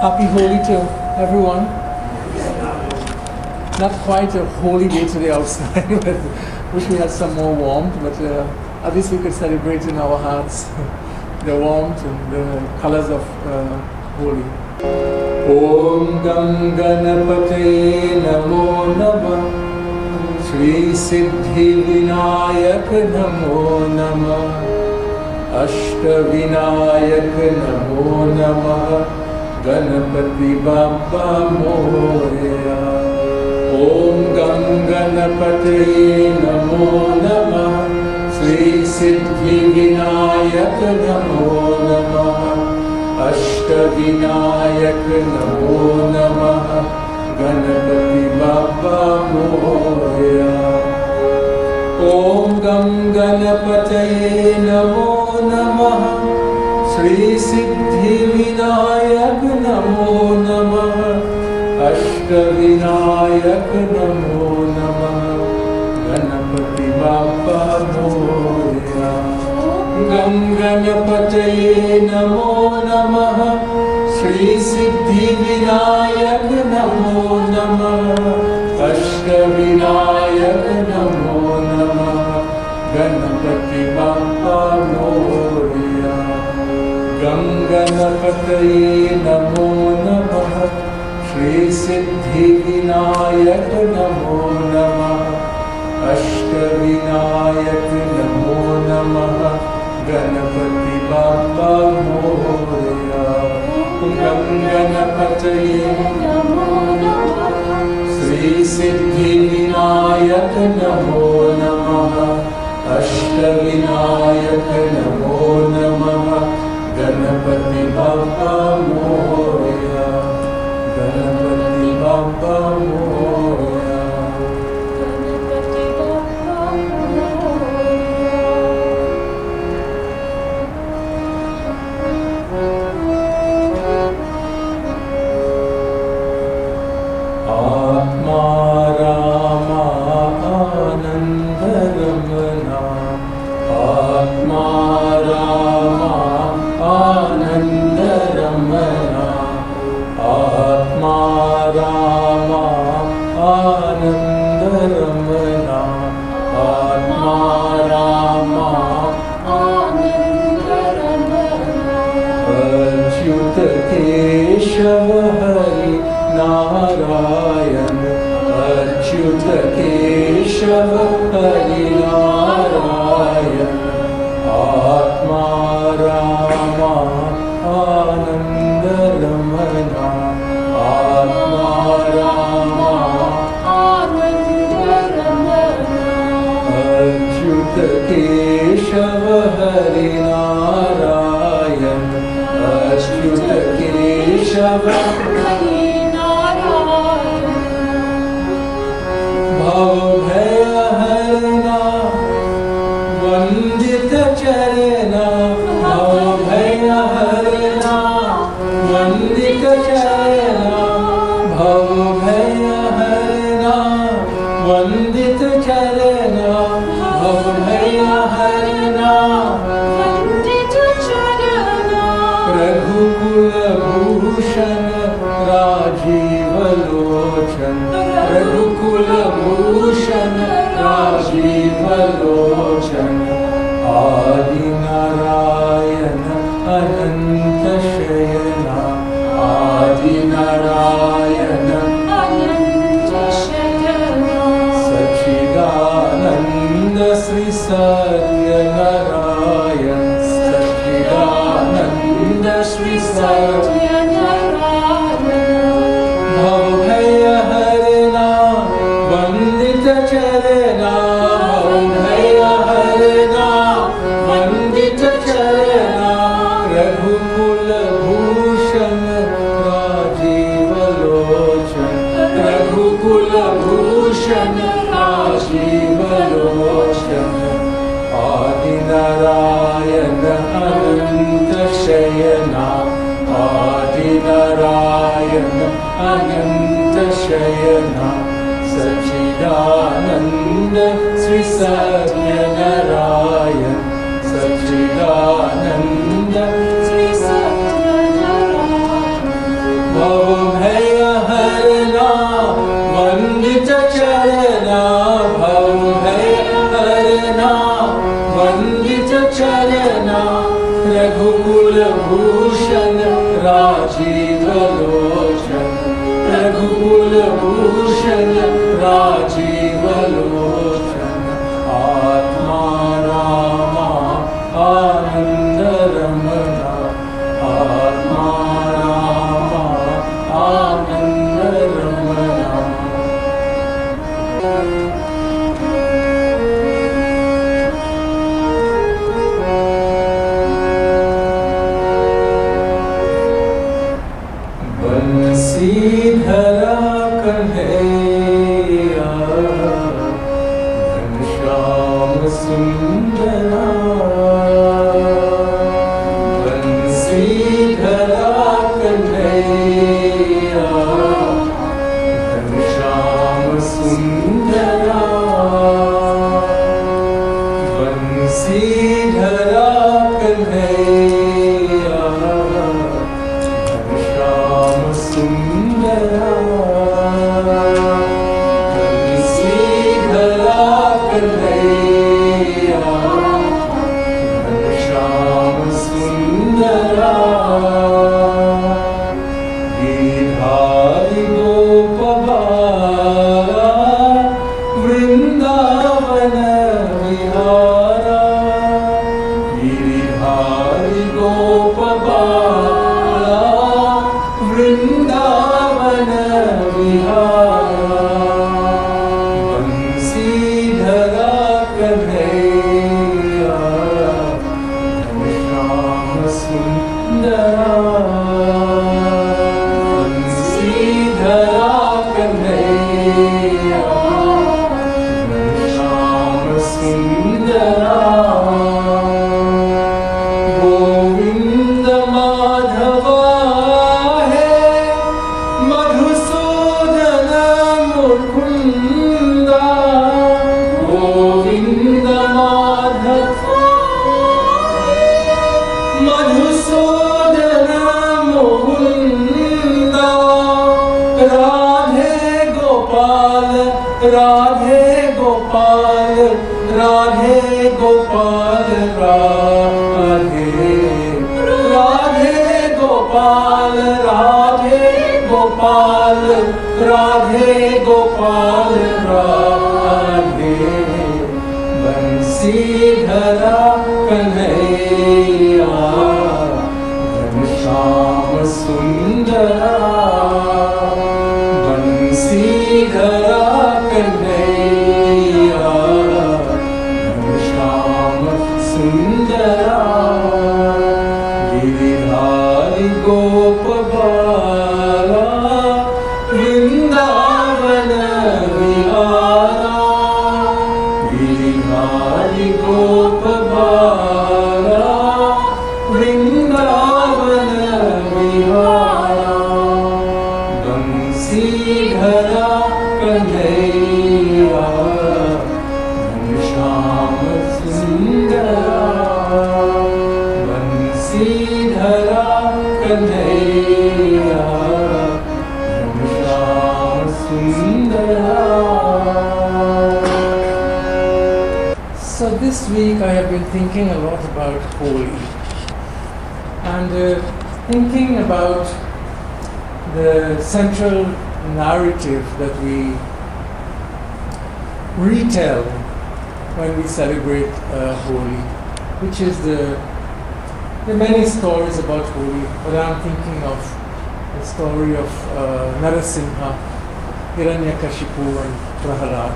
Happy Holi to everyone. Not quite a holy day today outside, but wish we had some more warmth, but at least we could celebrate in our hearts the warmth and the colors of Holi. Om Gam Ganapate Namo Namah Shri Siddhi Vinayak Namo Namah Ashta Vinayak Namo Namah Ganapati Bappa Moya. Om Gam Ganapate Namo Namah Shri Siddhi Vinayak Namo Namah Ashta Vinayak Namo Namah Ganapati Bappa Moya. Om Gam Ganapate Namo Namah Shri Siddhi Vinayak Namo Namah Ashta Vinayak Namo Namah Ganapati Bappa Moya. Gam Ganapate Namo Namah Shri Siddhi Vinayak Namo Namah Ashta Vinayak Namo Namah Ganapati Bappa Moya. Gam Ganapate Namo Namah Shri Siddhi Vinayak Namo Namah Ashta Vinayak Namo Namah Ganapati Bappa Moya. Gam Ganapate Namo Namah Shri Siddhi Vinayak Namo Namah Ashta Vinayak Namo Namah Ganapati Bappa Moya. Ganapati Bappa Moya. Ganapati Bappa Atma Rama Ananda Ramana. Atma Rama Ananda Ramana. Atma Rama Ananda Ramana. Atma Rama Ananda Ramana. Achyuta Keshava Hari Narayan. Achyuta Keshava Hari Narayan. Atma Rama Ananda Ramana. Atma Rama Ananda Ramana. Achyuta Keshava Hari Narayan. Achyuta Keshava Hari Narayan. Bhavbhaya Harina Vandita Charena. Bhavbhaya Harina Vandita Charena. Bhavbhaya Harina Vandita Charena. Bhavbhaya Harina Vandita Charena. Raghukula Bhushan Rajiva Lochan. Raghukula Bhushan Rajiva Lochan. Adi Narayana Ananta Shayana. Adi Narayana Ananta Shayana. Sachidananda Sri Satya Narayan. Sachidananda Sri Satya Narayan. Bhavbhaya Harina Vandita Charena. Bhavbhaya Harina Vandita Charena. Raghukula Bhushan Rajiva Lochan. Raghukula Bhushan Rajiva Lochan. Adi Narayana Ananta Shayana. Adi Narayana Ananta Shayana. Sachidananda Sri Satya Narayan. Sachidananda Sri Satya Narayan. Bhushan Rajiv Lochan Raghukul Bhushan Rajiv Lochan Atma Rama Ananda Ramana Atma Rama Ananda Ramana Bansidhara Kanhaiya Ghanshyam Sundara Bansidhara Kanhaiya Ghanshyam Sundara Bansidhara Kanhaiya Sundara Bansidhara Kanhaiya Ghanshyam Sundara Giridhari Gopabala Vrindavana Vihara Giridhari Gopabala Vrindavana Vihara Bansidhara Kanhaiya Ghanshyam Sundara Bansidhara Kanhaiya Ghanshyam Sundara Govinda Madhava Madhusudana Mukunda Govinda Madhava Madhusudana Mukunda Radhe Gopal Radhe Gopal Radhe Gopal Radhe Radhe Gopal Radhe Gopal Radhe Gopal Radhe Bansidhara Kanhaiya Ghanshyam Sundara Bansidhara Kanhaiya Ghanshyam Sundara Giridhari Gopabala Vrindavana Vihara Giridhari Gopabala Vrindavana Vihara Bansidhara Kanhaiya Ghanshyam Sundara Bansidhara Kanhaiya Ghanshyam Sundara. So this week I have been thinking a lot about Holi and thinking about the central narrative that we retell when we celebrate Holi, which is the many stories about Holi, but I'm thinking of the story of Narasimha, Hiranyakashipu and Prahalad.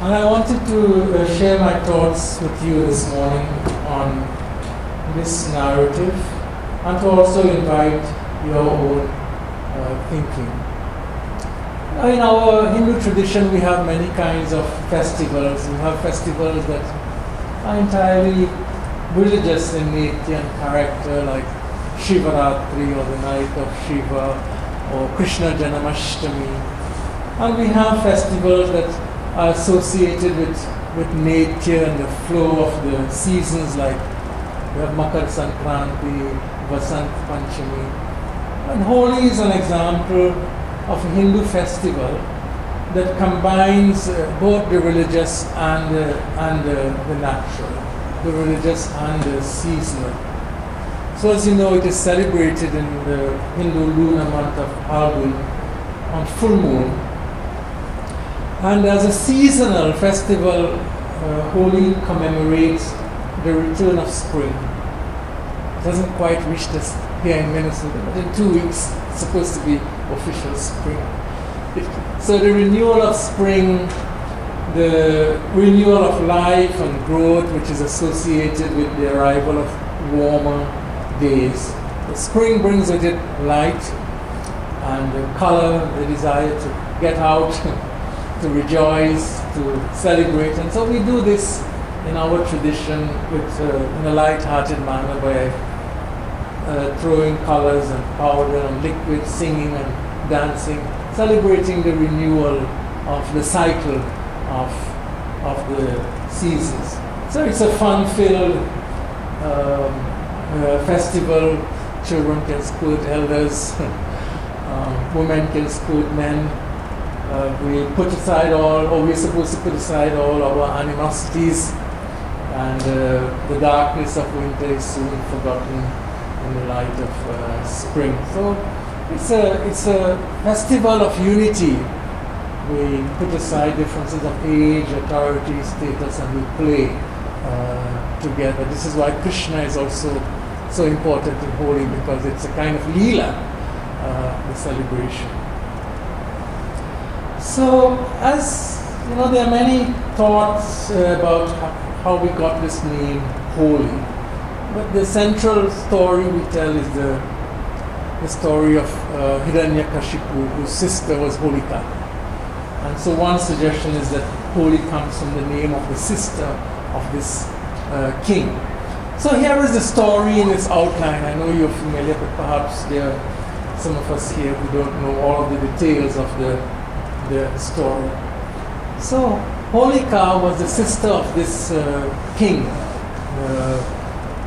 And I wanted to share my thoughts with you this morning on this narrative and to also invite your own thinking. In our Hindu tradition, we have many kinds of festivals. We have festivals that are entirely religious in nature and character, like Shivaratri or the night of Shiva, or Krishna Janamashtami. And we have festivals that are associated with nature and the flow of the seasons, like we have Makar Sankranti, Vasant Panchami. And Holi is an example of a Hindu festival that combines both the religious and the natural, the religious and the seasonal. So as you know, it is celebrated in the Hindu lunar month of Phalgun on full moon. And as a seasonal festival, Holi commemorates the return of spring. It hasn't quite reached us here in Minnesota, but in 2 weeks it's supposed to be official spring. So the renewal of spring, the renewal of life and growth, which is associated with the arrival of warmer days. The spring brings with it light and the color, the desire to get out, to rejoice, to celebrate. And so we do this in our tradition with, in a light-hearted manner by throwing colors and powder and liquid, singing and dancing, celebrating the renewal of the cycle of the seasons. So it's a fun-filled festival. Children can scold elders, women can scold men. We put aside or we're supposed to put aside all our animosities, and the darkness of winter is soon forgotten in the light of spring. So it's a festival of unity. We put aside differences of age, authority, status, and we play together. This is why Krishna is also so important in Holi, because it's a kind of Leela, the celebration. So, as you know, there are many thoughts about how we got this name, Holi. But the central story we tell is the story of Hiranyakashipu, whose sister was Holika. And so one suggestion is that Holi comes from the name of the sister of this king. So here is the story in its outline. I know you're familiar, but perhaps there are some of us here who don't know all of the details of the story. So Holika was the sister of this king.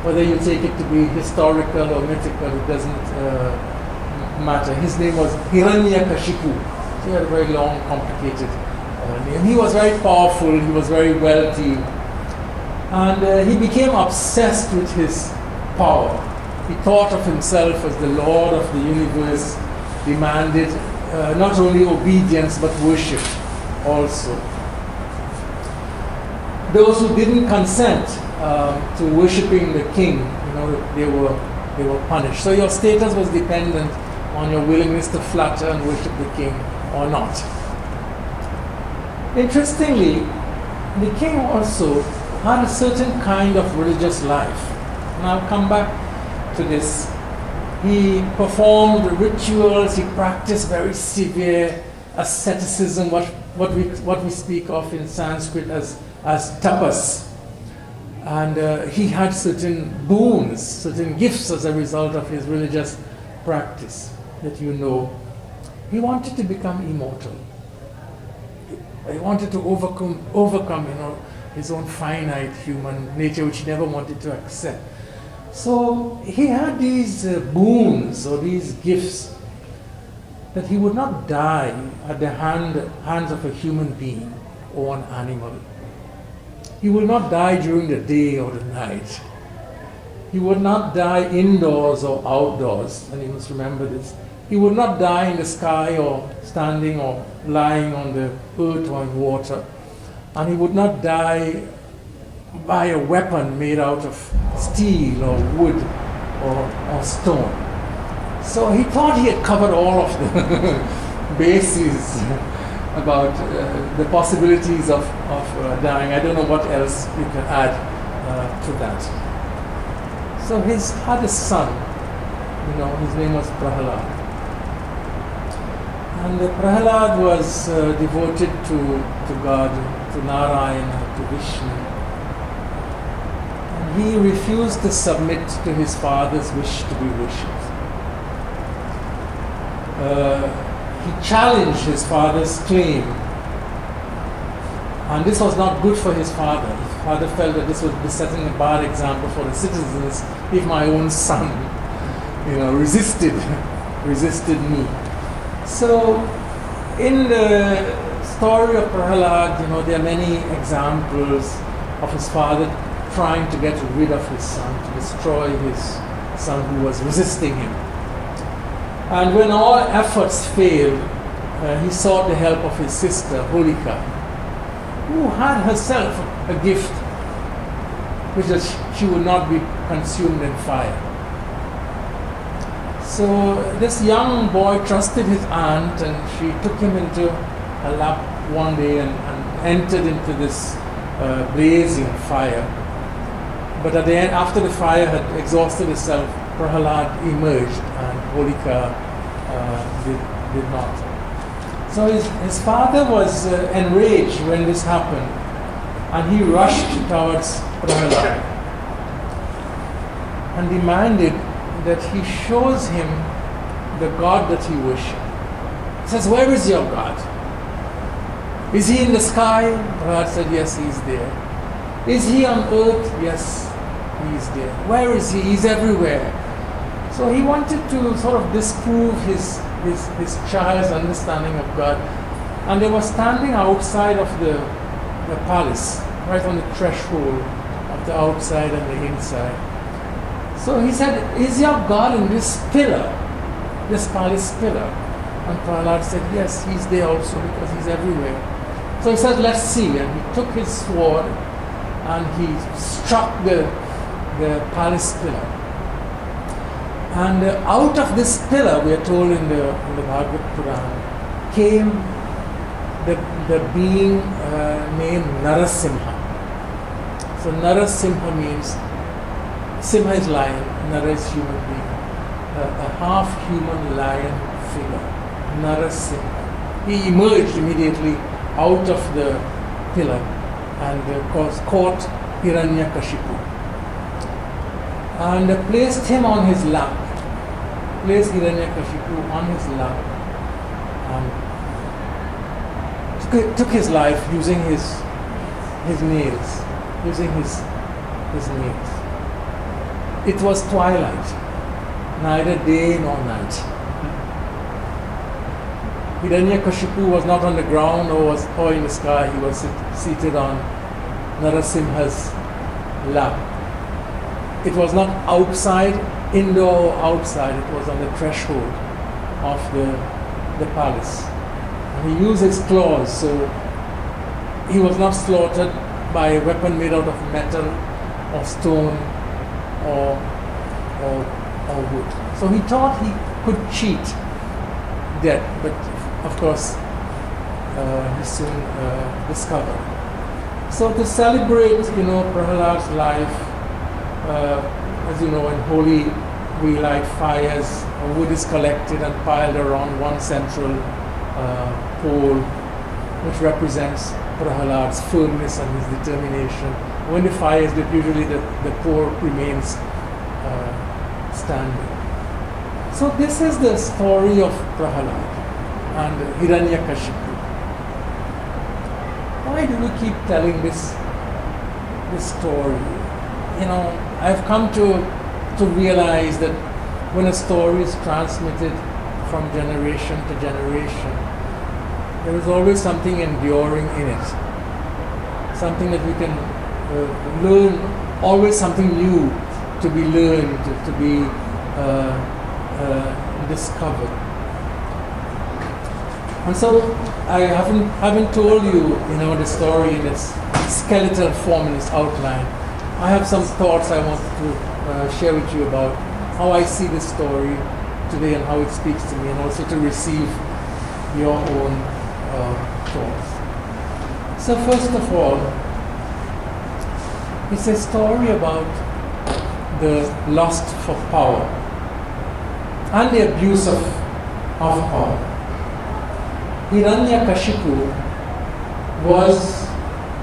Whether you take it to be historical or mythical, it doesn't matter. His name was Hiranyakashipu. He had a very long, complicated name. He was very powerful, he was very wealthy, and he became obsessed with his power. He thought of himself as the Lord of the universe, demanded not only obedience but worship also. Those who didn't consent to worshipping the king, they were punished. So your status was dependent on your willingness to flatter and worship the king or not. Interestingly, the king also had a certain kind of religious life. And I'll come back to this. He performed rituals, he practiced very severe asceticism, what we speak of in Sanskrit as tapas. And he had certain boons, certain gifts as a result of his religious practice that you know. He wanted to become immortal. He wanted to overcome his own finite human nature, which he never wanted to accept. So he had these boons or these gifts that he would not die at the hands of a human being or an animal. He will not die during the day or the night. He would not die indoors or outdoors, and you must remember this. He would not die in the sky or standing or lying on the earth or in water. And he would not die by a weapon made out of steel or wood or stone. So he thought he had covered all of the bases about the possibilities of dying. I don't know what else you can add to that. So he had a son, his name was Prahalad. And Prahalad was devoted to God, to Narayana, to Vishnu. And he refused to submit to his father's wish to be worshipped. He challenged his father's claim. And this was not good for his father. His father felt that this would be setting a bad example for the citizens if my own son, resisted me. So, in the story of Prahalad, there are many examples of his father trying to get rid of his son, to destroy his son who was resisting him. And when all efforts failed, he sought the help of his sister, Holika, who had herself a gift which is she would not be consumed in fire. So this young boy trusted his aunt, and she took him into her lap one day and entered into this blazing fire. But at the end, after the fire had exhausted itself, Prahalad emerged and Holika did not. So his father was enraged when this happened, and he rushed towards Prahalad and demanded that he shows him the God that he worshipped. He says, "Where is your God? Is he in the sky?" Prahalad said, "Yes, he is there." "Is he on earth?" "Yes, he is there." "Where is he?" "He's everywhere." So he wanted to sort of disprove his child's understanding of God. And they were standing outside of the palace, right on the threshold of the outside and the inside. So he said, "Is your God in this pillar, this palace pillar?" And Prahalad said, "Yes, he's there also because he's everywhere." So he said, "Let's see." And he took his sword and he struck the palace pillar. And out of this pillar, we are told in the Bhagavad Puran, came the being named Narasimha. So Narasimha means, Simha is lion, Nara is human being. A half-human lion figure, Narasimha. He emerged immediately out of the pillar and caught Hiranyakashipu and placed him on his lap. Placed Hiranyakashipu on his lap and took his life using his nails, It was twilight, neither day nor night. Hiranyakashipu was not on the ground or in the sky. He was seated on Narasimha's lap. It was not outside, indoor or outside. It was on the threshold of the palace. And he used his claws, so he was not slaughtered by a weapon made out of metal or stone or wood. So he thought he could cheat death, but of course he soon discovered. So to celebrate, Prahalad's life, as you know, in Holi we light fires, wood is collected and piled around one central pole, which represents Prahalad's firmness and his determination. When the fire is lit, usually the pole remains standing. So this is the story of Prahalad and Hiranyakashipu. Why do we keep telling this story? I've come to realize that when a story is transmitted from generation to generation, there is always something enduring in it, something that we can learn, always something new to be learned, to be discovered. And so I haven't told you, the story in its skeletal form, in its outline. I have some thoughts I want to share with you about how I see this story today and how it speaks to me, and also to receive your own thoughts. So first of all, it's a story about the lust for power and the abuse of power. Hiranyakashipu was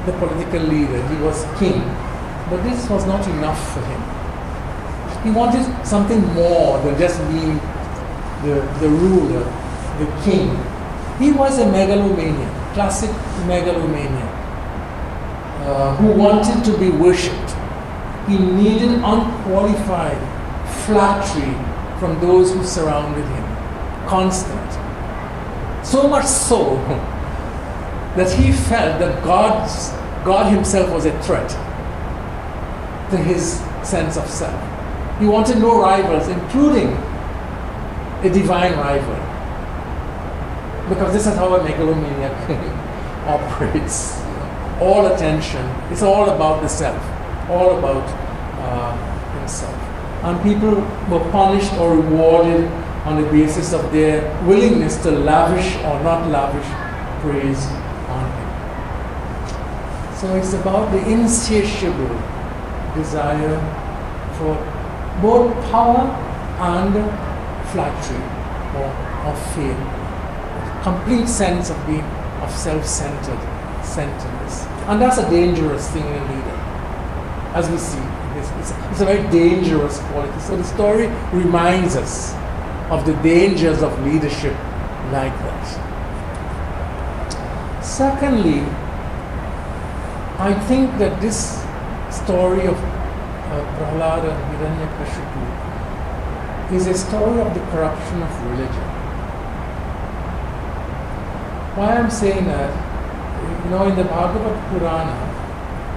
the political leader, he was king, but this was not enough for him. He wanted something more than just being the ruler, the king. He was a megalomaniac, classic megalomaniac, who wanted to be worshipped. He needed unqualified flattery from those who surrounded him, constant. So much so that he felt that God himself was a threat to his sense of self. He wanted no rivals, including a divine rival. Because this is how a megalomaniac operates. All attention. It's all about the self. All about himself. And people were punished or rewarded on the basis of their willingness to lavish or not lavish praise on him. So it's about the insatiable desire for both power and flattery or fame. A complete sense of being of self-centeredness. And that's a dangerous thing in a leader. As we see, it's a very dangerous quality. So the story reminds us of the dangers of leadership like that. Secondly, I think that this story of Prahlada and Hiranyakashipu is a story of the corruption of religion. Why I'm saying that, in the Bhagavad Purana,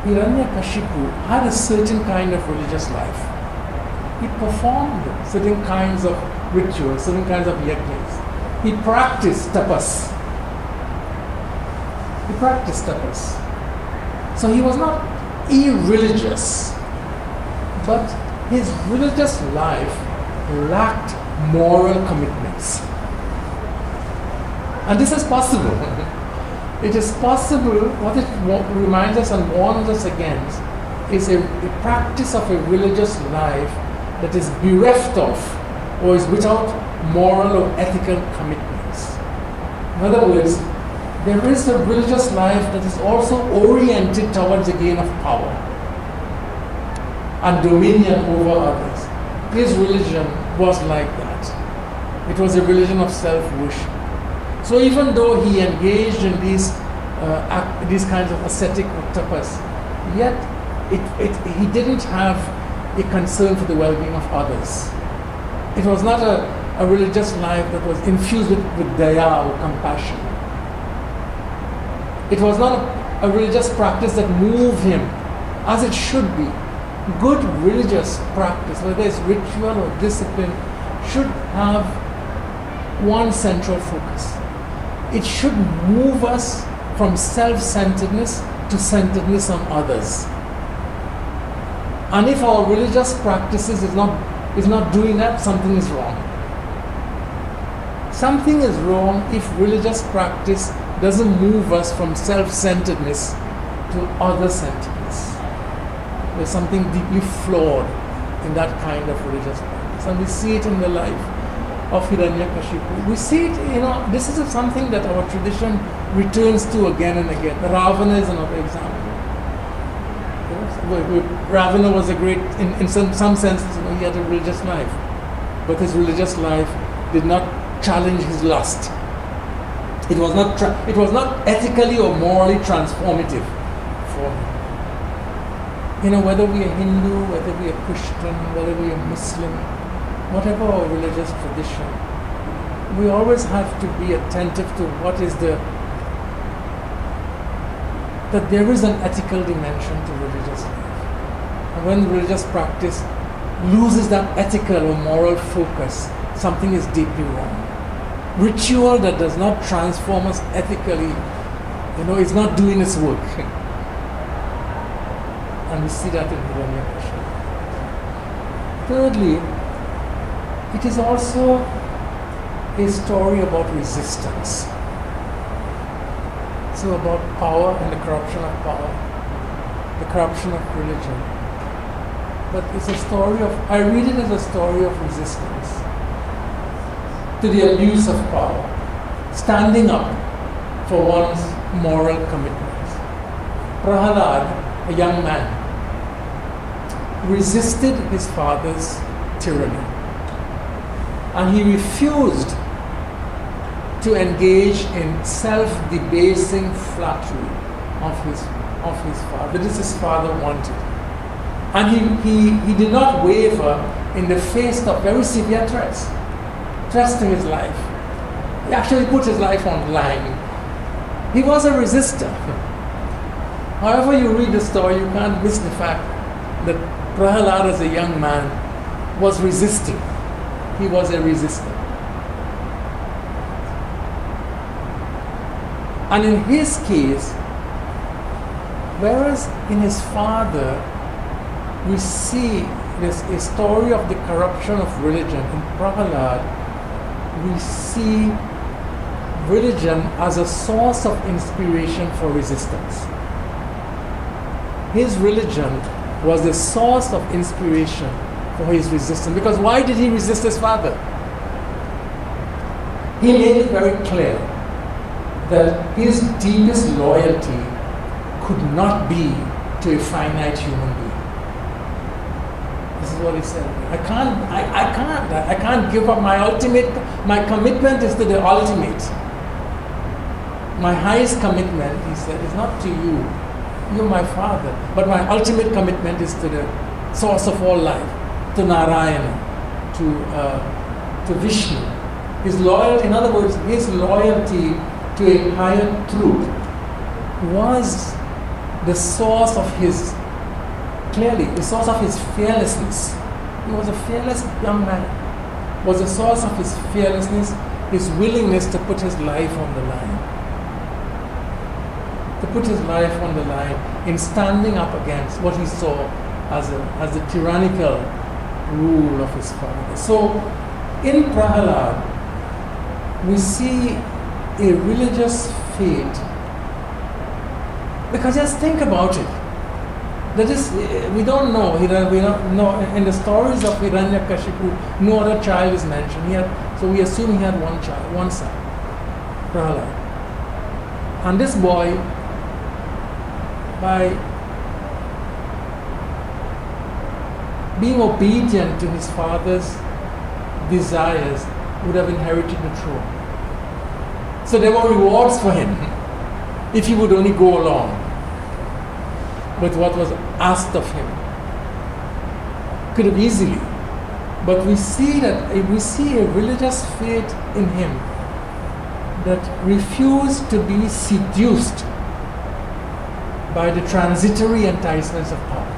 Hiranyakashipu had a certain kind of religious life. He performed certain kinds of rituals, certain kinds of yajnas. He practiced tapas. So he was not irreligious, but his religious life lacked moral commitments. And this is possible. It is possible. What it reminds us and warns us against is a practice of a religious life that is bereft of or is without moral or ethical commitments. In other words, there is a religious life that is also oriented towards the gain of power and dominion over others. His religion was like that. It was a religion of self-worship. So even though he engaged in these kinds of ascetic tapas, yet he didn't have a concern for the well-being of others. It was not a religious life that was infused with daya or compassion. It was not a religious practice that moved him as it should be. Good religious practice, whether it's ritual or discipline, should have one central focus. It should move us from self-centeredness to centeredness on others. And if our religious practices is not doing that, something is wrong. Something is wrong if religious practice doesn't move us from self-centeredness to other-centeredness. There's something deeply flawed in that kind of religious practice. And we see it in the life of Hiranyakashipu. We see it, this is something that our tradition returns to again and again. Ravana is another example. Ravana was a great, in some sense, he had a religious life. But his religious life did not challenge his lust. It was not ethically or morally transformative for him. Whether we are Hindu, whether we are Christian, whether we are Muslim, whatever our religious tradition, we always have to be attentive to that there is an ethical dimension to religious life. And when religious practice loses that ethical or moral focus, something is deeply wrong. Ritual that does not transform us ethically, is not doing its work. And we see that in Hiranyakashipu. Thirdly, it is also a story about resistance. So about power and the corruption of power, the corruption of religion. But it's a story I read it as a story of resistance to the abuse of power, standing up for one's moral commitments. Prahlad, a young man, resisted his father's tyranny. And he refused to engage in self-debasing flattery of his father. This his father wanted. And he did not waver in the face of very severe threats to his life. He actually put his life on the line. He was a resistor. However you read the story, you can't miss the fact that Prahlad as a young man was resisting. He was a resistor. And in his case, whereas in his father, we see this a story of the corruption of religion, in Prahalad, we see religion as a source of inspiration for resistance. His religion was the source of inspiration for his resistance. Because why did he resist his father? He made it very clear that his deepest loyalty could not be to a finite human being. This is what he said. I can't give up my commitment is to the ultimate. My highest commitment, he said, is not to you. You're my father. But my ultimate commitment is to the source of all life, to Narayana, to Vishnu. His loyalty, in other words, his loyalty to a higher truth was the source of his, clearly, the source of his fearlessness. He was a fearless young man. Was the source of his fearlessness, his willingness to put his life on the line. To put his life on the line in standing up against what he saw as the tyrannical rule of his father. So, in Prahalad, we see a religious faith. Because just think about it. That is, we don't know. We don't know. In the stories of Hiranyakashipu, no other child is mentioned. So we assume he had one child, one son, Prahalad. And this boy, by being obedient to his father's desires, would have inherited the throne. So there were rewards for him if he would only go along with what was asked of him. Could have easily. But we see a religious faith in him that refused to be seduced by the transitory enticements of power.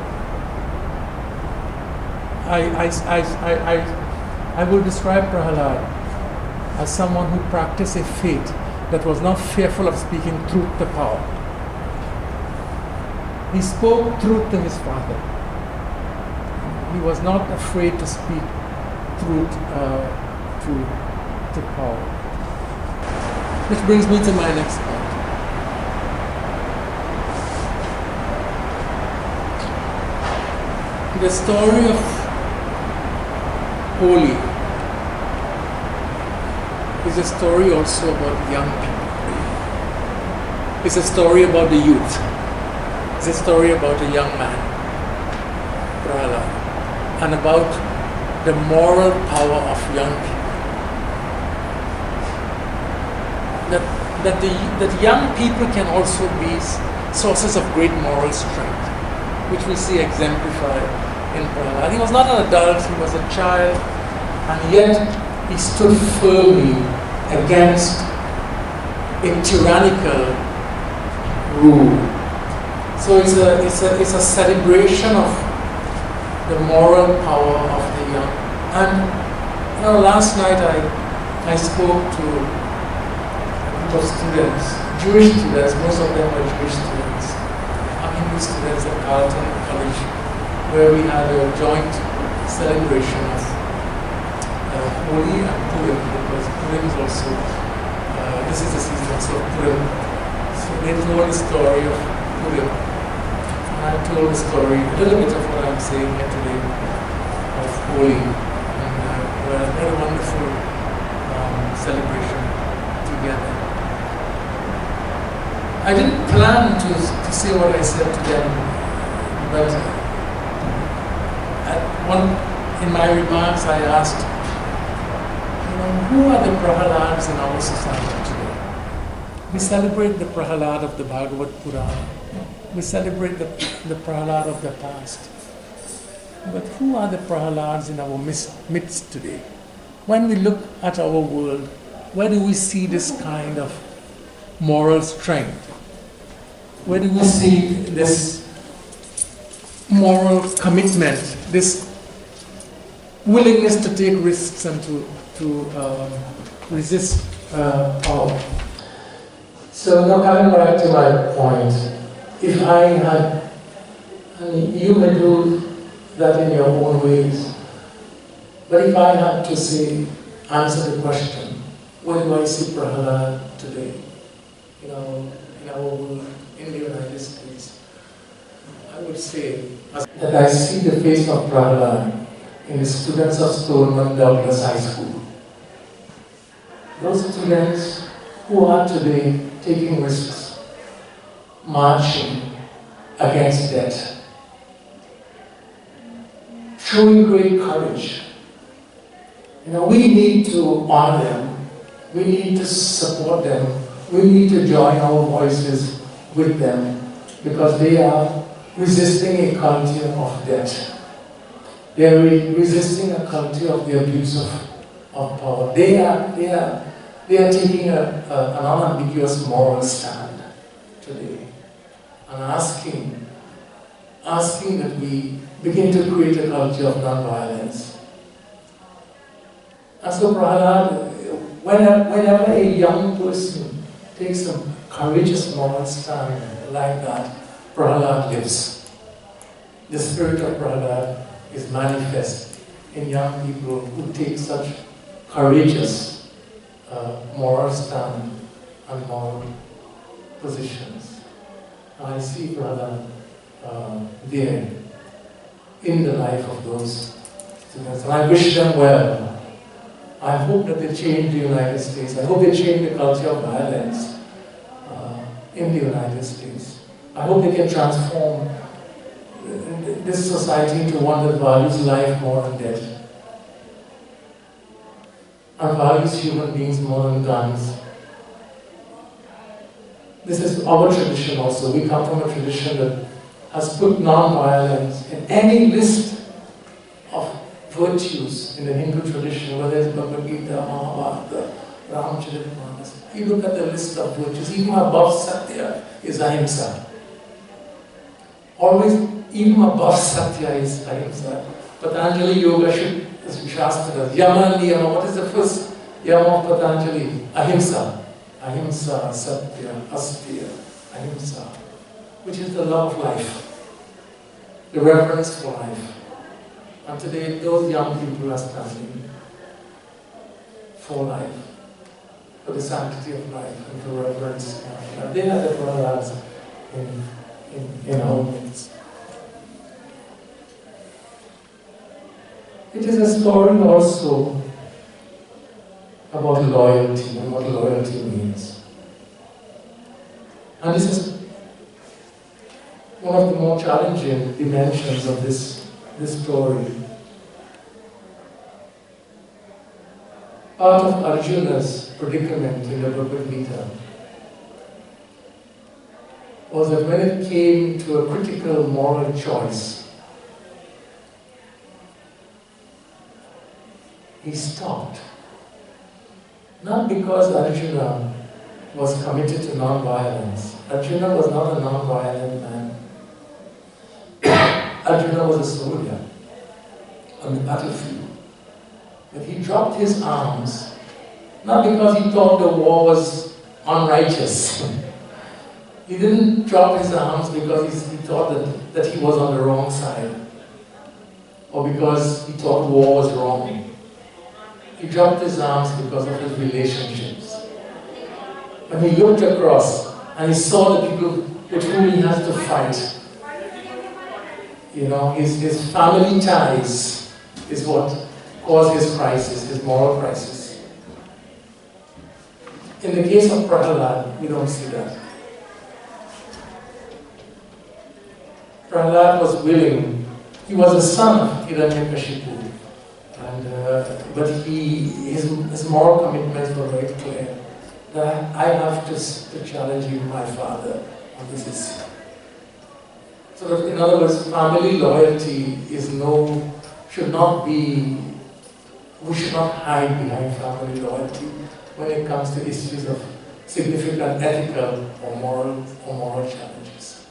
I will describe Prahalad as someone who practiced a faith that was not fearful of speaking truth to power. He spoke truth to his father. He was not afraid to speak truth to power. Which brings me to my next point. The story of Holi is a story also about young people. It's a story about the youth. It's a story about a young man, Prahalad, and about the moral power of young people. That young people can also be sources of great moral strength, which we see exemplified in Prahalad. He was not an adult, he was a child, and yet he stood firmly against a tyrannical rule. So it's a celebration of the moral power of the young. And last night I spoke to a group of students, Jewish students, most of them were Jewish students, Hindu students at Carleton College, where we had a joint celebration of Holi and Purim, because Purim is also, this is the season also of Purim. So they told the story of Purim. And I told the story, a little bit of what I'm saying here today, of Holi. And we had a wonderful celebration together. I didn't plan to say what I said to them, but in my remarks I asked, who are the Prahalads in our society today? We celebrate the Prahalad of the Bhagavad Purana. We celebrate the Prahalad of the past. But who are the Prahalads in our midst today? When we look at our world, where do we see this kind of moral strength? Where do we see this moral commitment, this willingness to take risks and to resist power. So now coming back to my point, if I had, you may do that in your own ways, but if I had to say, answer the question, where do I see Prahalad today? In our world, in the United States, I would say that I see the face of Prahalad in the students of Stoneman Douglas High School. Those students who are today taking risks, marching against debt, showing great courage. We need to honor them, we need to support them, we need to join our voices with them because they are resisting a culture of debt. They are resisting a culture of the abuse of power. They are taking an unambiguous moral stand today and asking that we begin to create a culture of non-violence. And so Prahalad, whenever a young person takes a courageous moral stand like that, Prahalad lives. The spirit of Prahalad is manifest in young people who take such courageous moral stand and moral positions. And I see Prahalad there in the life of those students. And I wish them well. I hope that they change the United States. I hope they change the culture of violence in the United States. I hope they can transform this society into one that values life more than death, and values human beings more than guns. This is our tradition also. We come from a tradition that has put non-violence in any list of virtues in the Hindu tradition, whether it's Bhagavad Gita, Mahabharata, Rambachan. You look at the list of virtues, even above Satya is Ahimsa. Always, even above Satya is Ahimsa. Patanjali Yoga Shastras, Yama and Niyama. What is the first Yama of Patanjali? Ahimsa. Ahimsa, Satya, Astya, Ahimsa. Which is the love of life, the reverence for life. And today, those young people are standing for life, for the sanctity of life, and for reverence. And they are the brothers in our midst. It is a story also about loyalty and what loyalty means. And this is one of the more challenging dimensions of this story. Part of Arjuna's predicament in the Bhagavad Gita was that when it came to a critical moral choice, he stopped. Not because Arjuna was committed to non-violence. Arjuna was not a non-violent man. Arjuna was a soldier on the battlefield. But he dropped his arms, not because he thought the war was unrighteous. He didn't drop his arms because he thought that he was on the wrong side, or because he thought war was wrong. He dropped his arms because of his relationships. When he looked across and he saw the people with whom he has to fight, his family ties is what caused his crisis, his moral crisis. In the case of Prahalad, we don't see that. Prahalad was willing. He was the son of Hiranyakashipu, but his moral commitments were very clear. That I have to challenge you, my father, on this issue. So that, in other words, family loyalty should not be. We should not hide behind family loyalty when it comes to issues of significant ethical or moral challenges.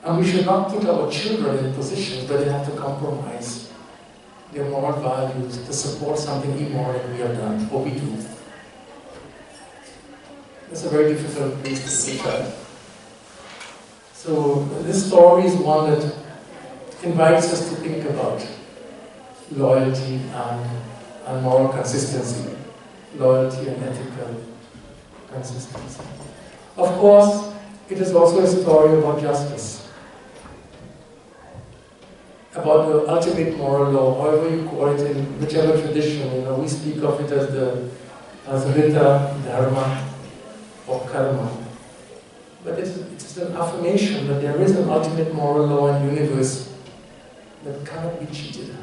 And we should not put our children in positions where they have to compromise their moral values to support something immoral we have done, or we do. It's a very difficult place to see that. So this story is one that invites us to think about loyalty and moral consistency, loyalty and ethical consistency. Of course, it is also a story about justice, about the ultimate moral law, however you call it in whichever tradition. We speak of it as Rita, Dharma, or Karma. But it's an affirmation that there is an ultimate moral law in the universe that cannot be cheated.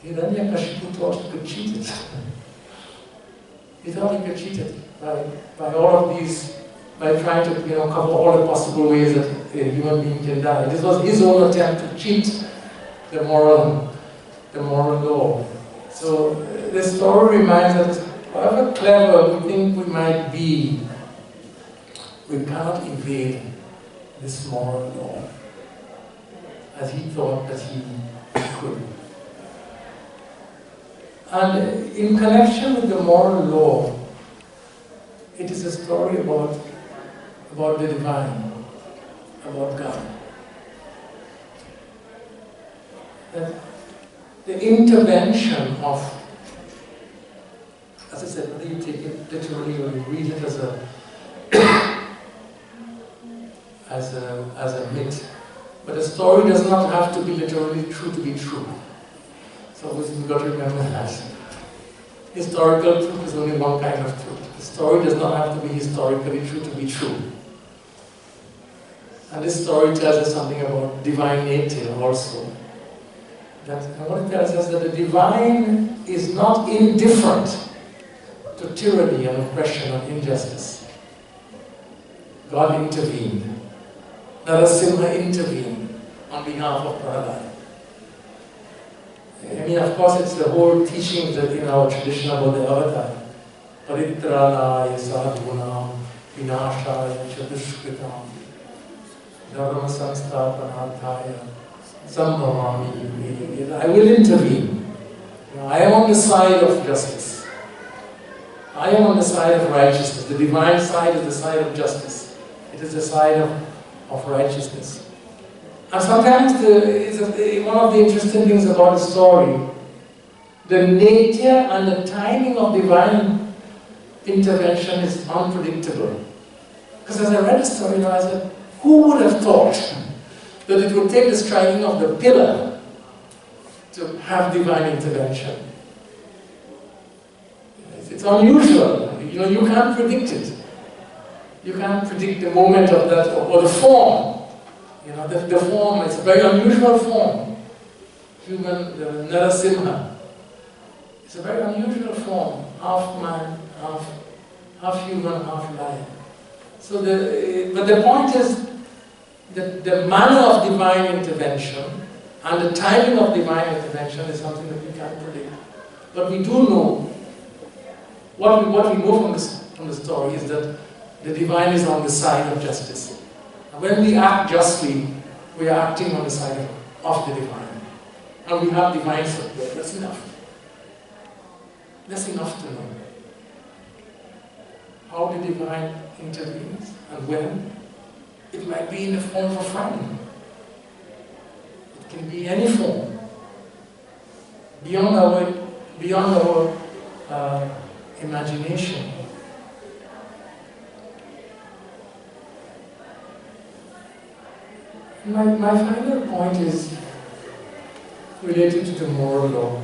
Hiranyakashipu thought he could cheat it. He thought he could cheat it by all of these, by trying to cover all the possible ways that a human being can die. This was his own attempt to cheat the moral law. So the story reminds us, however clever we think we might be, we cannot evade this moral law as he thought that he could. And in connection with the moral law, it is a story about the divine, about God. That the intervention of, as I said, whether you take it literally or you read it as a myth, but a story does not have to be literally true to be true. So we've got to remember that. Historical truth is only one kind of truth. The story does not have to be historically true to be true. And this story tells us something about divine nature also. And what it tells us that the divine is not indifferent to tyranny and oppression and injustice. God intervened. Narasimha intervened on behalf of Prahalad. I mean, of course, it's the whole teaching that in our tradition about the avatar. Paritranaya sadhunam vinashaya chadushkritam dharma samsthapanarthaya sambhavami. I will intervene. I am on the side of justice. I am on the side of righteousness. The divine side is the side of justice. It is the side of righteousness. And sometimes one of the interesting things about the story, the nature and the timing of divine intervention is unpredictable. Because as I read the story, I said, who would have thought that it would take the striking of the pillar to have divine intervention? It's unusual. You can't predict it. You can't predict the moment of that or the form. The form is a very unusual form. Human, the Narasimha. It's a very unusual form. Half man, half human, half lion. But the point is that the manner of divine intervention and the timing of divine intervention is something that we can't predict. But we do know, what we know from the story is that the divine is on the side of justice. And when we act justly, we are acting on the side of the divine. And we have divine support. That's enough. That's enough to know how the divine intervenes and when. It might be in the form of a friend. It can be any form. Beyond our imagination. My final point is related to the moral law.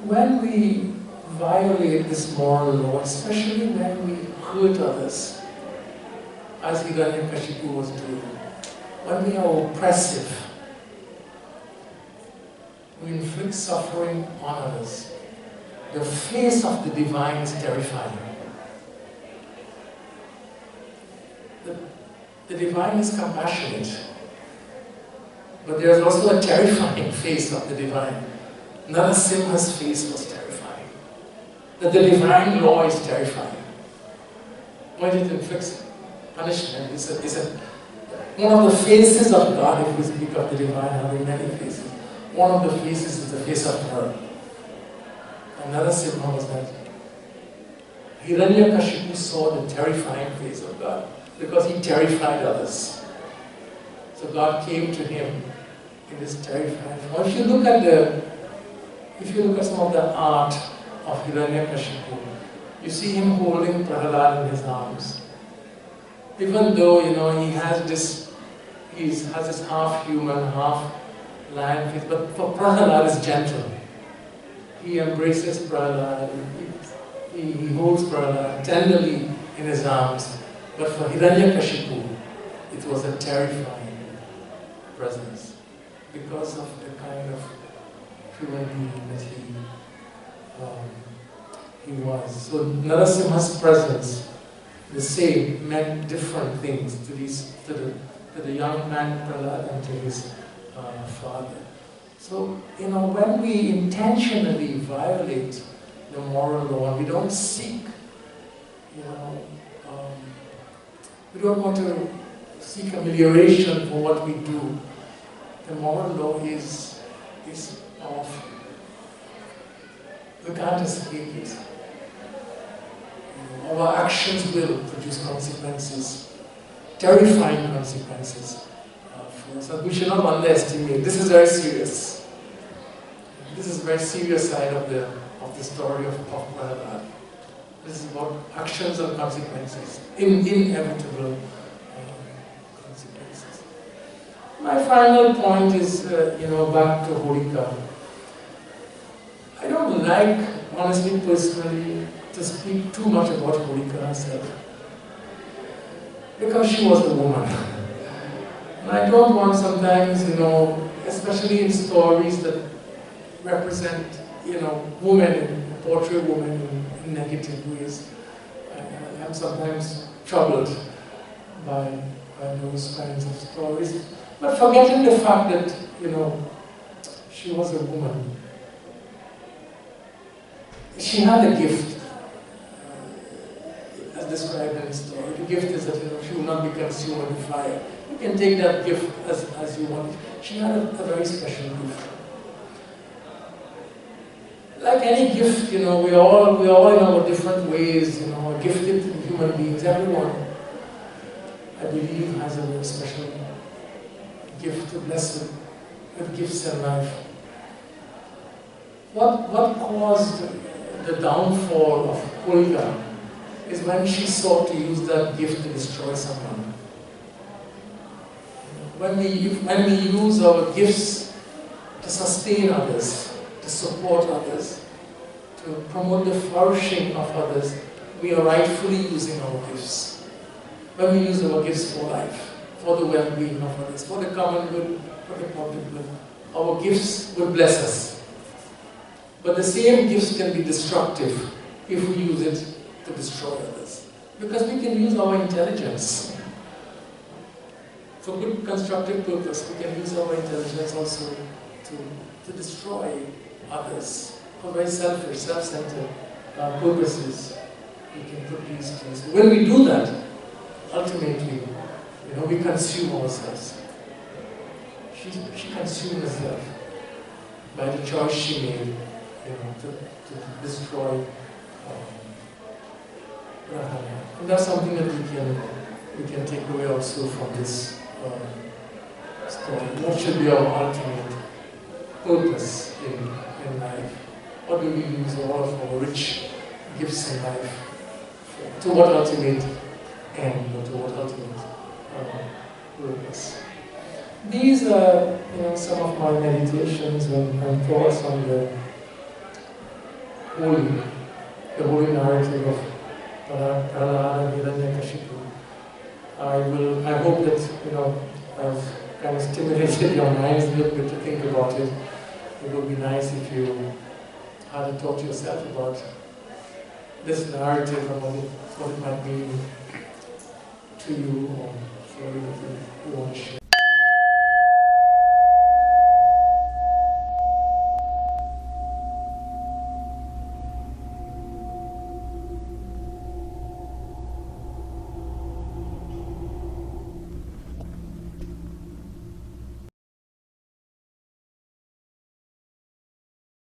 When we violate this moral law, especially when we hurt others, as Hiranyakashipu was doing, when we are oppressive, we inflict suffering on others, the face of the divine is terrifying. The divine is compassionate, but there is also a terrifying face of the divine. Narasimha's face was terrifying. That the divine law is terrifying. When it inflicts punishment, One of the faces of God, if we speak of the divine having many faces, one of the faces is the face of her. Another Simha was that Hiranyakashipu saw the terrifying face of God because he terrified others. So God came to him in this terrifying form. If you look at some of the art of Hiranyakashipu, you see him holding Prahalad in his arms. Even though he has this half human, half lion face, but for Prahalad is gentle. He embraces Prahalad, he holds Prahalad tenderly in his arms. But for Hiranyakashipu, it was a terrifying presence because of the kind of human being that he was. So Narasimha's presence, the same, meant different things to the young man Prahlad and to his father. So, when we intentionally violate the moral law, and we don't seek, we don't want to seek amelioration for what we do, the moral law is powerful. We can't escape it. Our actions will produce consequences, terrifying consequences for us. We should not underestimate. This is very serious. This is a very serious side of the story of Prahlad. This is about actions and consequences, inevitable consequences. My final point is, back to Holika. I don't like, honestly, personally, to speak too much about Holika herself, because she was a woman. And I don't want sometimes, especially in stories that represent, women, portray women in negative ways. I'm sometimes troubled by those kinds of stories. But forgetting the fact that, she was a woman. She had a gift, as described in the story. The gift is that she will not be consumed with fire. You can take that gift as you want. She had a very special gift. Like any gift, we're all in our different ways, gifted human beings. Everyone, I believe, has a very special gift to bless with gifts in life. What caused the downfall of Holika is when she sought to use that gift to destroy someone. When we use our gifts to sustain others, to support others, to promote the flourishing of others, we are rightfully using our gifts. When we use our gifts for life, for the well-being of others, for the common good, for the public good, our gifts will bless us. But the same gifts can be destructive if we use it to destroy others. Because we can use our intelligence for good constructive purpose. We can use our intelligence also to destroy others for very selfish, self-centered purposes. We can put these things. When we do that, ultimately, we consume ourselves. She consumed herself by the choice she made, to destroy Rahana. And that's something that we can take away also from this story. What should be our ultimate purpose in life? What do we use all of our rich gifts in life for? To what ultimate end, or to what ultimate purpose? These are some of my meditations and thoughts on the holy narrative of Prahlad and Hiranyakashipu. I hope that I've kind of stimulated your minds a little bit to think about it. It would be nice if you had to talk to yourself about this narrative and what it might mean to you, or for you want to share.